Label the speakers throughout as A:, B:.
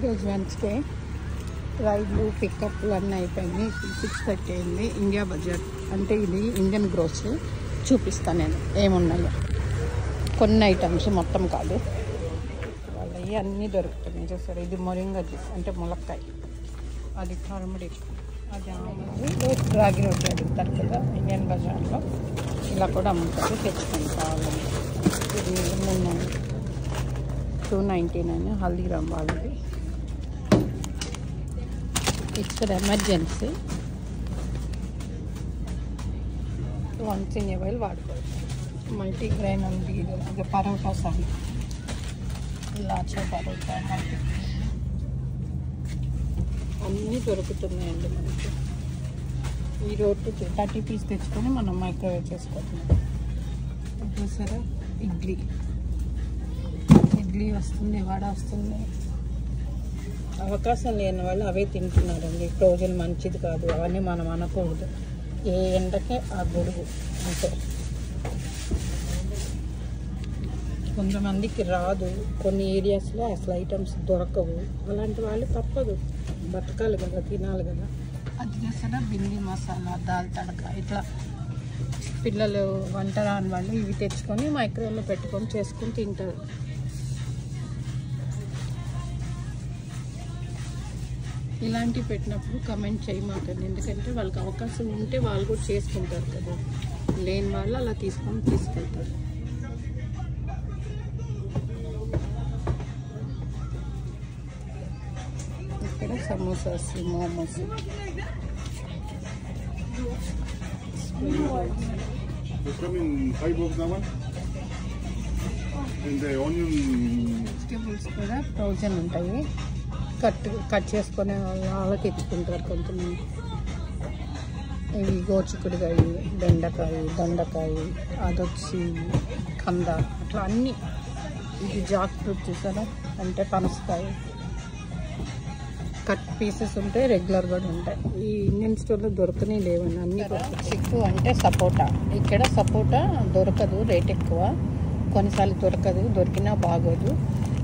A: ఈరోజు వెన్స్డే రైడ్లు పికప్లు అన్నీ అయిపోయినాయి. 6:30 అయింది. ఇండియా బజార్ అంటే ఇది ఇండియన్ గ్రోసరీ చూపిస్తాను నేను ఏమున్నాయో. కొన్ని ఐటమ్స్ మొత్తం కాదు, వాళ్ళవి అన్నీ దొరుకుతున్నాయి. చూస్తారు, ఇది మొరింగా జ్యూస్ అంటే ములక్కాయ, అది టర్మరిక్, అది ఆమది, రాగి రొట్టె అడుగుతారు కదా ఇండియన్ బజార్లో, ఇలా కూడా అమ్ముతారు. తెచ్చుకొని కావాలని. ఇది నిన్న 299 హల్దీరామ్ వాళ్ళది. It's for emergency, once in a while వాడుకోవచ్చు. మల్టీగ్రెయిన్ ఉంది, ఇది పరోటా సారీ, లాచా పరోటా, అన్నీ దొరుకుతున్నాయండి మనకి. ఈ రోడ్డు 30 పీస్ తెచ్చుకొని మనం మైక్రోవేవ్ చేసుకోవట్లేదు. చూసారా, ఇడ్లీ వస్తుంది, వడ వస్తుంది. అవకాశం లేని వాళ్ళు అవే తింటున్నారండి. ఫ్రోజన్ మంచిది కాదు, అవన్నీ మనం అనకూడదు. ఏ ఎండకే ఆ గొడుగు అంతే. కొంతమందికి రాదు, కొన్ని ఏరియాస్లో అసలు ఐటమ్స్ దొరకవు. అలాంటి వాళ్ళు తప్పదు, బతకాలి కదా, తినాలి కదా. అది చేస్తారా బింది మసాలా, దాల్ తడక, ఇట్లా పిల్లలు వంట రాని వాళ్ళు ఇవి తెచ్చుకొని మైక్రోవేవ్లో పెట్టుకొని చేసుకొని తింటారు. ఇలాంటివి పెట్టినప్పుడు కమెంట్ చేయమాకండి, ఎందుకంటే వాళ్ళకి అవకాశం ఉంటే వాళ్ళు కూడా చేసుకుంటారు కదా, లేని వాళ్ళు అలా తీసుకెళ్తారు. ఇక్కడ సమోసాస్, మోమోస్, వెజిటేబుల్స్ కూడా ఫ్రోజన్ ఉంటాయి. కట్ చేసుకునే వాళ్ళకి ఇచ్చుకుంటారు కొంతమంది. ఇవి గోచిక్కుడుకాయ, బెండకాయ, దొండకాయ, అదొచ్చి కంద, అట్లా అన్నీ. ఇది జాక్ ఫ్రూట్ చూసారా, అంటే పనసకాయ. కట్ పీసెస్ ఉంటాయి, రెగ్యులర్ కూడా ఉంటాయి. ఈ ఇండియన్ స్టోర్లో దొరకనే లేవండి, అన్నీ చిక్కు అంటే సపోటా. ఇక్కడ సపోటా దొరకదు, రేట్ ఎక్కువ. కొన్నిసార్లు దొరకదు, దొరికినా బాగోదు.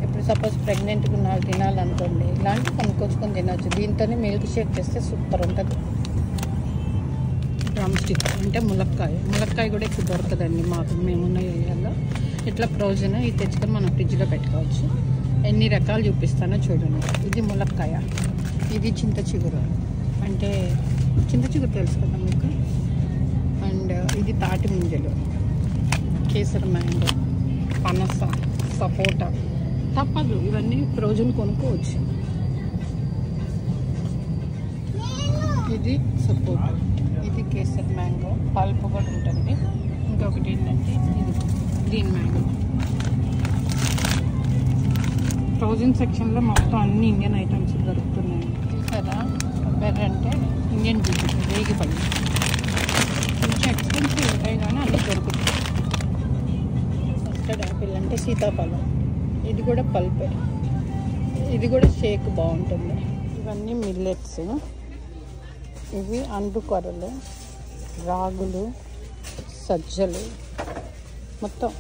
A: ఇప్పుడు సపోజ్ ప్రెగ్నెంట్గా ఉన్న వాళ్ళు తినాలనుకోండి, ఇలాంటివి కొనుక్కొచ్చుకొని తినవచ్చు. దీంతోనే మిల్క్ షేక్ చేస్తే సూపర్ ఉంటుంది. డ్రమ్ స్టిక్ అంటే ములక్కాయ కూడా ఎక్కువ దొరకదండి మేమున్న ఏరియాలో. ఇట్లా ఫ్రోజన్ ఇది తెచ్చుకొని మనం ఫ్రిడ్జ్లో పెట్టుకోవచ్చు. ఎన్ని రకాలు చూపిస్తానో చూడండి. ఇది ములక్కాయ, ఇది చింత చిగురు, అంటే చింత చిగురు తెలుసు కదా మీకు. అండ్ ఇది తాటి ముంజలు, కేసర మ్యాంగో, పనస, సపోటా. తప్పదు, ఇవన్నీ ఫ్రోజన్ కొనుక్కోవచ్చు. ఇది సపోటా, ఇది కేసర్ మ్యాంగో, పల్పు కూడా ఉంటుంది. ఇంకొకటి ఏంటంటే ఇది గ్రీన్ మ్యాంగో. ఫ్రోజన్ సెక్షన్లో మొత్తం అన్ని ఇండియన్ ఐటమ్స్ దొరుకుతున్నాయి. చూసారా, బెర్ర అంటే ఇండియన్ జ్యూస్, రేగిపళ్ళు. కొంచెం ఎక్స్పెన్సివ్ ఉంటాయి కానీ అన్నీ దొరుకుతాయి. కస్టర్డ్ యాపిల్ అంటే సీతాఫలం, ఇది కూడా పల్పే, ఇది కూడా షేక్ బాగుంటుంది. ఇవన్నీ మిల్లెట్స్, ఇవి అండుకొరలు, రాగులు, సజ్జలు, మొత్తం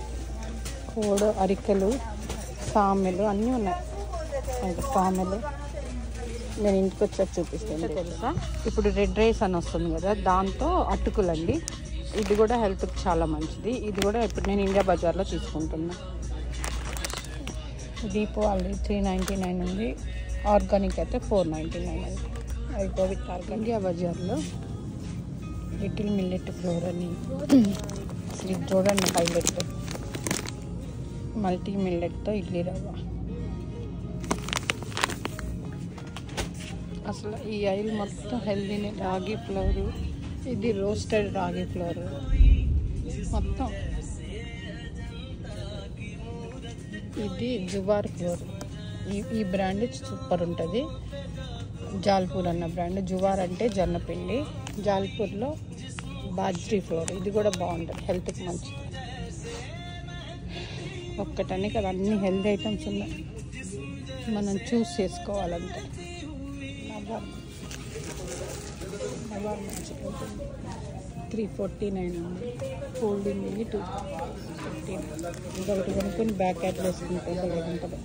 A: కోడు, అరికెలు, సామెలు అన్నీ ఉన్నాయి. ఇంకా సామెలు నేను ఇంటికి వచ్చాక చూపిస్తాను. తెలుసా, ఇప్పుడు రెడ్ రైస్ అని వస్తుంది కదా, దాంతో అటుకులండి. ఇది కూడా హెల్త్కి చాలా మంచిది. ఇది కూడా ఇప్పుడు నేను ఇండియా బజార్లో తీసుకుంటున్నా. దీపు వాళ్ళది 399 ఉంది, ఆర్గానిక్ అయితే 499 ఉంది. అయిపో విత్ ఆర్గానిక్. ఇండియా బజార్లో లిటిల్ మిల్లెట్ ఫ్లోర్ అని, అసలు ఇది చూడండి హైలైట్, మల్టీ మిల్లెట్తో ఇడ్లీ రవ్వ. అసలు ఈ ఆయిల్ మొత్తం హెల్దీని. రాగి ఫ్లోరు, ఇది రోస్టెడ్ రాగి ఫ్లోర్ మొత్తం. ఇది జువార్ ఫ్లోర్, ఈ బ్రాండ్ సూపర్ ఉంటుంది. జాల్పూర్ అన్న బ్రాండ్. జువార్ అంటే జొన్నపిండి, జాల్పూర్లో బాజ్రీ ఫ్లోర్, ఇది కూడా బాగుంటుంది, హెల్త్కి మంచిది. ఒక్కటనే కదా, అన్ని హెల్తీ ఐటమ్స్ ఉన్నాయి, మనం చూస్ చేసుకోవాలంటే. మంచిగా ఉంటుంది. 349 ఉంది, ఫోల్డింగ్ ఉంది 215. ఇంకొకటి కొనుక్కొని బ్యాక్ యాడ్ వేసుకుంటే ఉంటుంది.